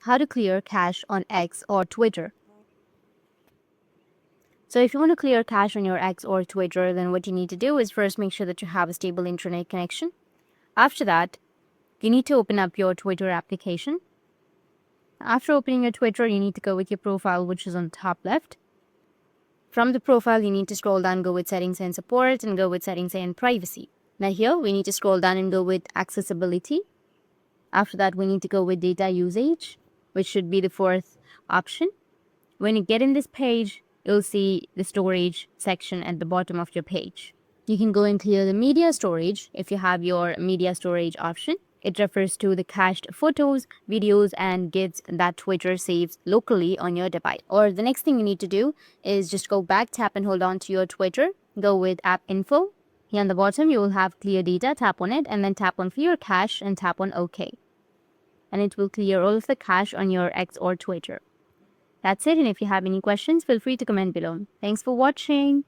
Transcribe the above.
how to clear cache on X or Twitter. So if you want to clear cache on your X or Twitter, then what you need to do is first make sure that you have a stable internet connection. After that, you need to open up your Twitter application. After opening your Twitter, you need to go with your profile, which is on the top left. From the profile, you need to scroll down, go with settings and support, and go with settings and privacy. Now here, we need to scroll down and go with accessibility. After that, we need to go with data usage, which should be the fourth option. When you get in this page, you'll see the storage section at the bottom of your page. You can go and clear the media storage if you have your media storage option. It refers to the cached photos, videos, and GIFs that Twitter saves locally on your device. Or the next thing you need to do is just go back, tap and hold on to your Twitter, go with app info. Here on the bottom, you will have clear data, tap on it, and then tap on clear cache and tap on OK. And it will clear all of the cache on your X or Twitter. That's it, and if you have any questions, feel free to comment below. Thanks for watching.